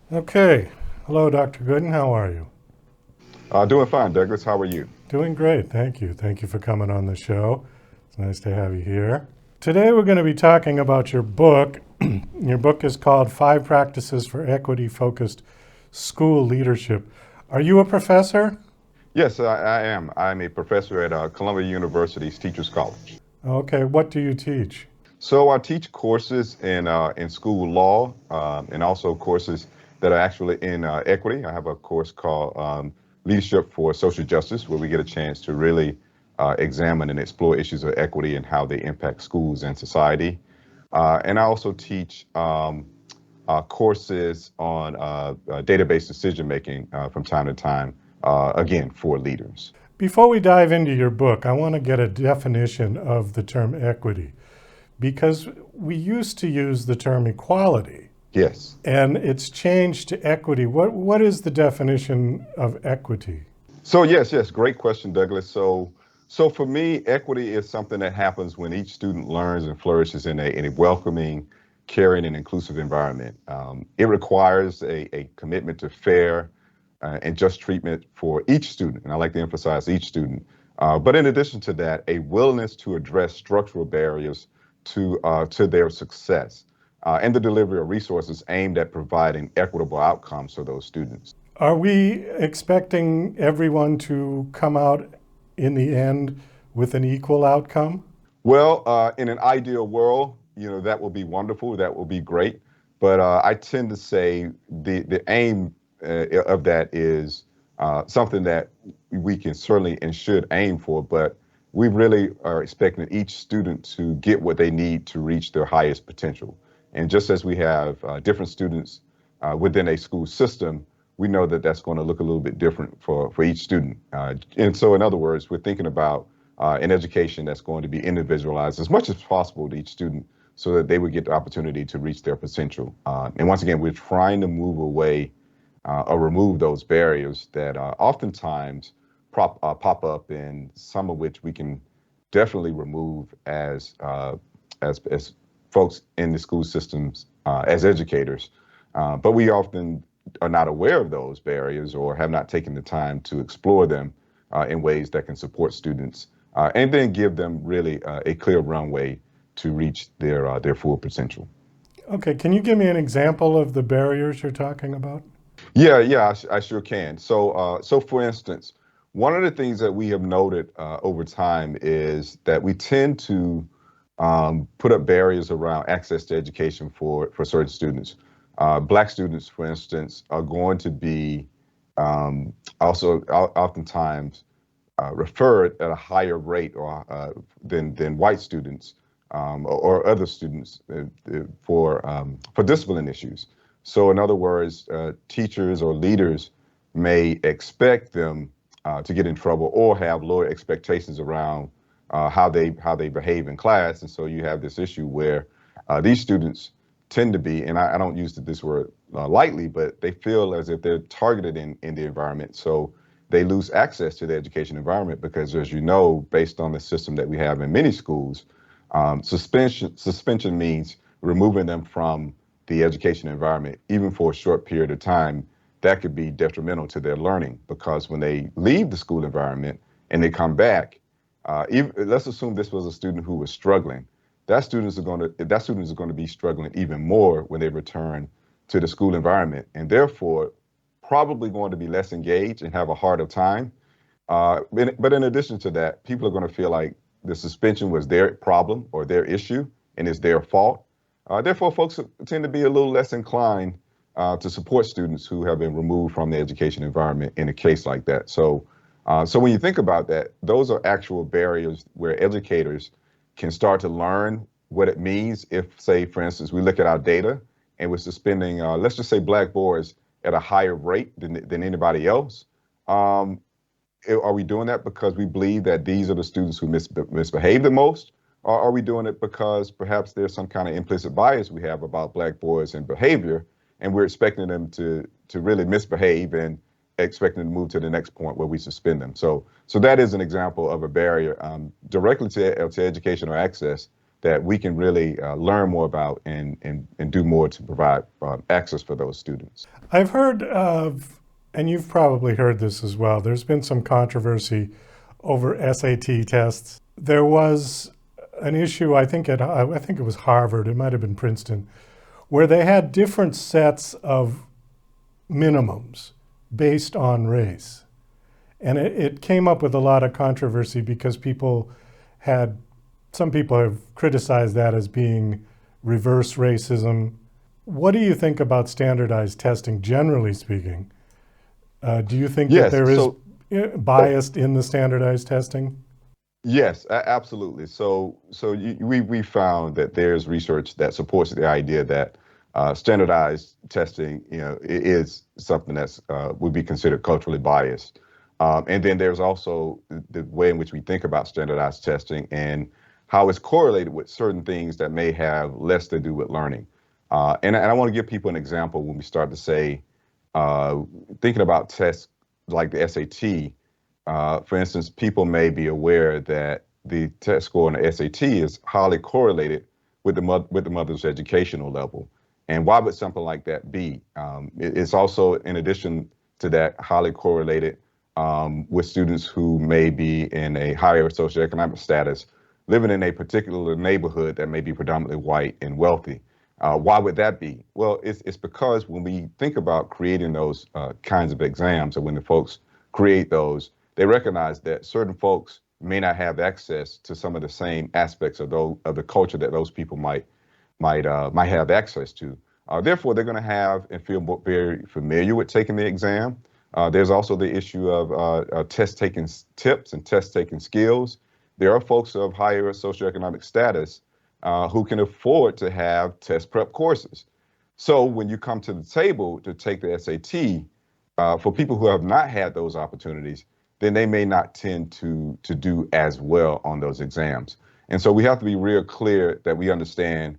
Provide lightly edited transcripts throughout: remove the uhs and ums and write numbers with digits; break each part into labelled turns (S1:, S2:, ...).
S1: Okay. Hello, Dr. Gooden. How are you?
S2: Doing fine, Douglas. How are you?
S1: Doing great. Thank you. Thank you for coming on the show. It's nice to have you here. Today, we're going to be talking about your book. Your book is called Five Practices for Equity Focused School Leadership. Are you a professor?
S2: Yes, I am. I'm a professor at Columbia University's Teachers College.
S1: Okay. What do you teach?
S2: So I teach courses in school law and also courses that are actually in equity. I have a course called Leadership for Social Justice, where we get a chance to really examine and explore issues of equity and how they impact schools and society. And I also teach courses on database decision making from time to time, again, for leaders.
S1: Before we dive into your book, I want to get a definition of the term equity because we used to use the term equality.
S2: Yes.
S1: And it's changed to equity. What is the definition of equity?
S2: So yes, great question, Douglas. So for me, equity is something that happens when each student learns and flourishes in a welcoming, caring, and inclusive environment. It requires a commitment to fair and just treatment for each student, and I like to emphasize each student. But in addition to that, a willingness to address structural barriers to their success and the delivery of resources aimed at providing equitable outcomes for those students.
S1: Are we expecting everyone to come out in the end with an equal outcome?
S2: Well, in an ideal world, that will be wonderful. That will be great. But I tend to say the aim of that is something that we can certainly and should aim for. But we really are expecting each student to get what they need to reach their highest potential. And just as we have different students within a school system, we know that that's going to look a little bit different for each student. And so, in other words, we're thinking about an education that's going to be individualized as much as possible to each student so that they would get the opportunity to reach their potential. And once again, we're trying to move away or remove those barriers that oftentimes pop up, and some of which we can definitely remove as folks in the school systems as educators. But we often are not aware of those barriers or have not taken the time to explore them in ways that can support students and then give them really a clear runway to reach their full potential.
S1: Okay, can you give me an example of the barriers you're talking about?
S2: Yeah, I sure can. So for instance, one of the things that we have noted over time is that we tend to put up barriers around access to education for certain students. Black students, for instance, are going to be also oftentimes referred at a higher rate or than white students or other students for discipline issues. So, in other words, teachers or leaders may expect them to get in trouble or have lower expectations around how they behave in class, and so you have this issue where these students tend to be, and I don't use this word lightly, but they feel as if they're targeted in the environment. So they lose access to the education environment because, as you know, based on the system that we have in many schools, suspension means removing them from the education environment, even for a short period of time. That could be detrimental to their learning because when they leave the school environment and they come back, let's assume this was a student who was struggling. That student is going to be struggling even more when they return to the school environment, and therefore probably going to be less engaged and have a harder time. But in addition to that, people are going to feel like the suspension was their problem or their issue and it's their fault. Therefore, folks tend to be a little less inclined to support students who have been removed from the education environment in a case like that. So when you think about that, those are actual barriers where educators can start to learn what it means if, say, for instance, we look at our data and we're suspending, let's just say, Black boys at a higher rate than anybody else. Um, are we doing that because we believe that these are the students who misbehave the most? Or are we doing it because perhaps there's some kind of implicit bias we have about Black boys and behavior, and we're expecting them to really misbehave and expecting them to move to the next point where we suspend them? So that is an example of a barrier directly to educational access that we can really learn more about and do more to provide access for those students.
S1: I've heard of, and you've probably heard this as well, there's been some controversy over SAT tests. There was an issue, I think it was Harvard, it might have been Princeton, where they had different sets of minimums based on race. And it came up with a lot of controversy because some people have criticized that as being reverse racism. What do you think about standardized testing, generally speaking? Do you think that
S2: Yes,
S1: there is
S2: so
S1: bias in the standardized testing?
S2: yes, absolutely. We found that there's research that supports the idea that standardized testing, is something that's would be considered culturally biased. And then there's also the way in which we think about standardized testing and how it's correlated with certain things that may have less to do with learning. And I want to give people an example when we start to say, thinking about tests like the SAT. For instance, people may be aware that the test score on the SAT is highly correlated with the mother's educational level. And why would something like that be? It's also, in addition to that, highly correlated with students who may be in a higher socioeconomic status, living in a particular neighborhood that may be predominantly white and wealthy. Why would that be? Well, it's because when we think about creating those kinds of exams, or when the folks create those, they recognize that certain folks may not have access to some of the same aspects of the culture that those people might have access to. Therefore, they're going to have and feel very familiar with taking the exam. There's also the issue of test taking tips and test taking skills. There are folks of higher socioeconomic status who can afford to have test prep courses. So when you come to the table to take the SAT, for people who have not had those opportunities, then they may not tend to do as well on those exams. And so we have to be real clear that we understand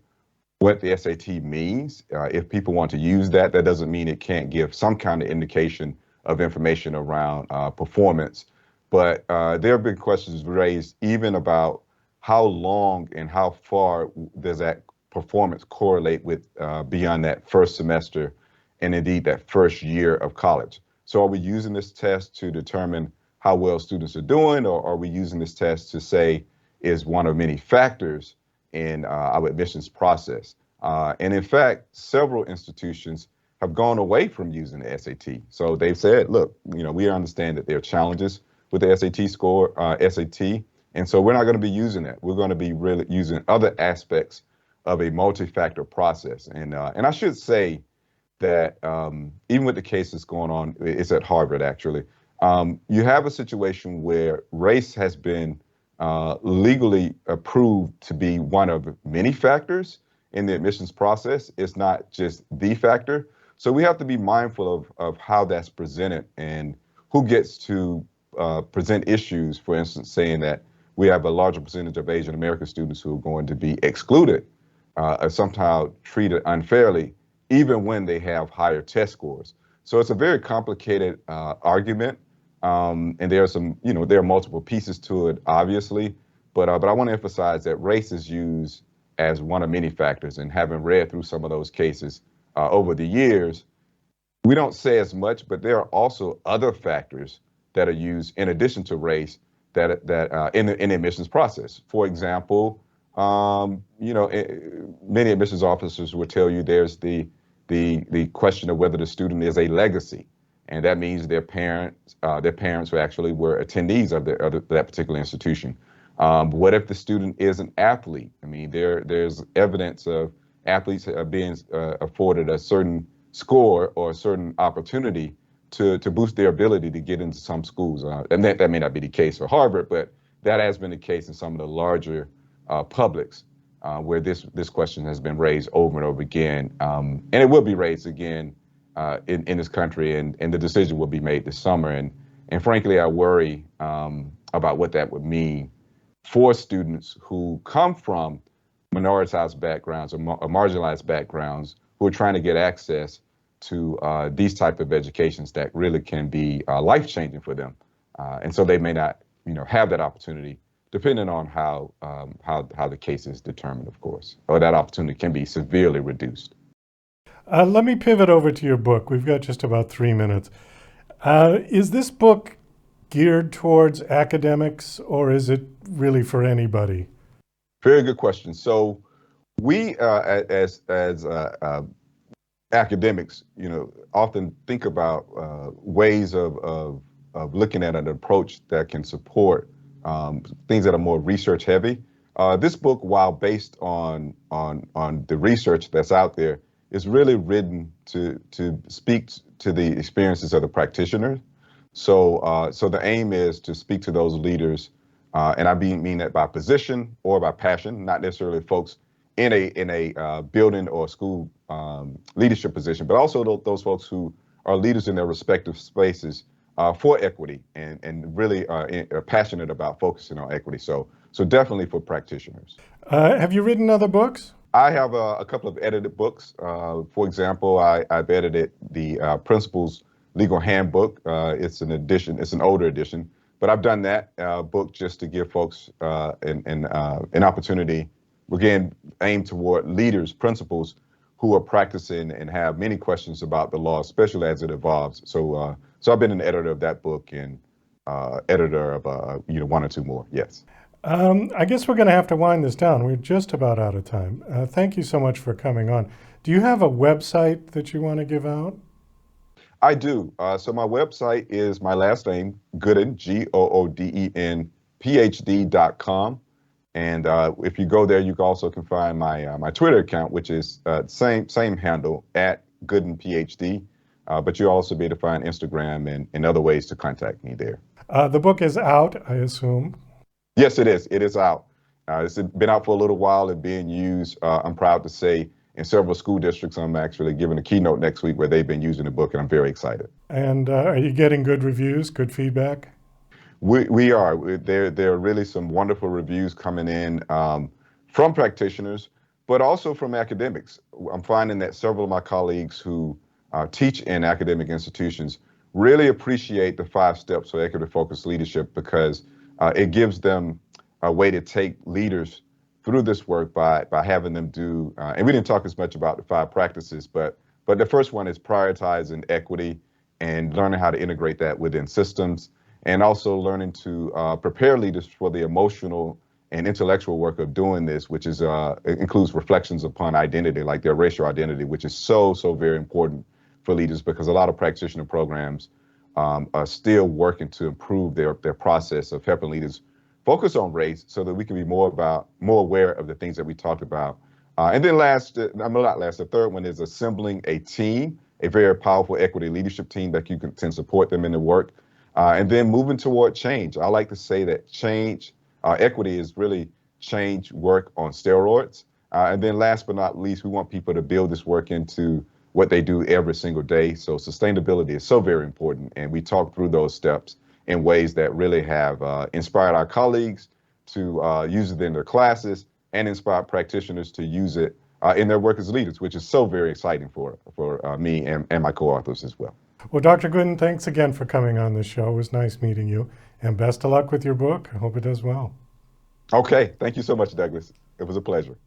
S2: what the SAT means. If people want to use that, that doesn't mean it can't give some kind of indication of information around performance. But there have been questions raised even about how long and how far does that performance correlate with beyond that first semester and indeed that first year of college. So are we using this test to determine how well students are doing, or are we using this test to say is one of many factors in our admissions process? And in fact, several institutions have gone away from using the SAT. So they've said, look, we understand that there are challenges with the SAT score, SAT, and so we're not going to be using that. We're going to be really using other aspects of a multi-factor process. And I should say that even with the case that's going on, it's at Harvard actually, you have a situation where race has been legally approved to be one of many factors in the admissions process. It's not just the factor. So we have to be mindful of how that's presented and who gets to present issues, for instance, saying that we have a larger percentage of Asian American students who are going to be excluded or somehow treated unfairly, even when they have higher test scores. So it's a very complicated argument. And there are there are multiple pieces to it, obviously, but I want to emphasize that race is used as one of many factors. And having read through some of those cases over the years, we don't say as much, but there are also other factors that are used in addition to race that in the admissions process. For example, many admissions officers will tell you there's the question of whether the student is a legacy. And that means their parents who actually were attendees of that particular institution. What if the student is an athlete? I mean, there's evidence of athletes being afforded a certain score or a certain opportunity to boost their ability to get into some schools. And that may not be the case for Harvard, but that has been the case in some of the larger publics where this question has been raised over and over again. And it will be raised again in this country, and the decision will be made this summer. And frankly, I worry about what that would mean for students who come from minoritized backgrounds or marginalized backgrounds who are trying to get access to these type of educations that really can be life-changing for them. And so they may not have that opportunity depending on how the case is determined, of course, or that opportunity can be severely reduced.
S1: Let me pivot over to your book. We've got just about 3 minutes. Is this book geared towards academics, or is it really for anybody?
S2: Very good question. So we, as academics, often think about ways of looking at an approach that can support things that are more research heavy. This book, while based on the research that's out there, is really written to speak to the experiences of the practitioners. So the aim is to speak to those leaders, and I mean that by position or by passion, not necessarily folks in a building or school leadership position, but also those folks who are leaders in their respective spaces for equity and really are passionate about focusing on equity. So definitely for practitioners.
S1: Have you written other books?
S2: I have a couple of edited books. For example, I've edited the Principles Legal Handbook. It's an edition. It's an older edition, but I've done that book just to give folks an opportunity, again, aimed toward leaders, principals who are practicing and have many questions about the law, especially as it evolves. So I've been an editor of that book and editor of one or two more. Yes.
S1: I guess we're going to have to wind this down. We're just about out of time. Thank you so much for coming on. Do you have a website that you want to give out?
S2: I do. So my website is my last name, Gooden, Gooden, PhD.com. And if you go there, you also can find my Twitter account, which is same handle, at Gooden, PhD. But you'll also be able to find Instagram and other ways to contact me there.
S1: The book is out, I assume.
S2: Yes, it is. It is out. It's been out for a little while and being used, I'm proud to say, in several school districts. I'm actually giving a keynote next week where they've been using the book, and I'm very excited.
S1: And are you getting good reviews, good feedback?
S2: We are. There are really some wonderful reviews coming in from practitioners, but also from academics. I'm finding that several of my colleagues who teach in academic institutions really appreciate the 5 steps for equity-focused leadership because it gives them a way to take leaders through this work by having them do, and we didn't talk as much about the 5 practices, but the first one is prioritizing equity and learning how to integrate that within systems, and also learning to prepare leaders for the emotional and intellectual work of doing this, which is includes reflections upon identity, like their racial identity, which is so very important for leaders because a lot of practitioner programs are still working to improve their process of helping leaders focus on race so that we can be more aware of the things that we talked about. And then the third one is assembling a team, a very powerful equity leadership team that you can support them in the work. And then moving toward change. I like to say that change, equity is really change work on steroids. And then last but not least, we want people to build this work into what they do every single day. So sustainability is so very important. And we talk through those steps in ways that really have inspired our colleagues to use it in their classes and inspired practitioners to use it in their work as leaders, which is so very exciting for me and my co-authors as well.
S1: Well, Dr. Gooden, thanks again for coming on this show. It was nice meeting you. And best of luck with your book. I hope it does well.
S2: Okay. Thank you so much, Douglas. It was a pleasure.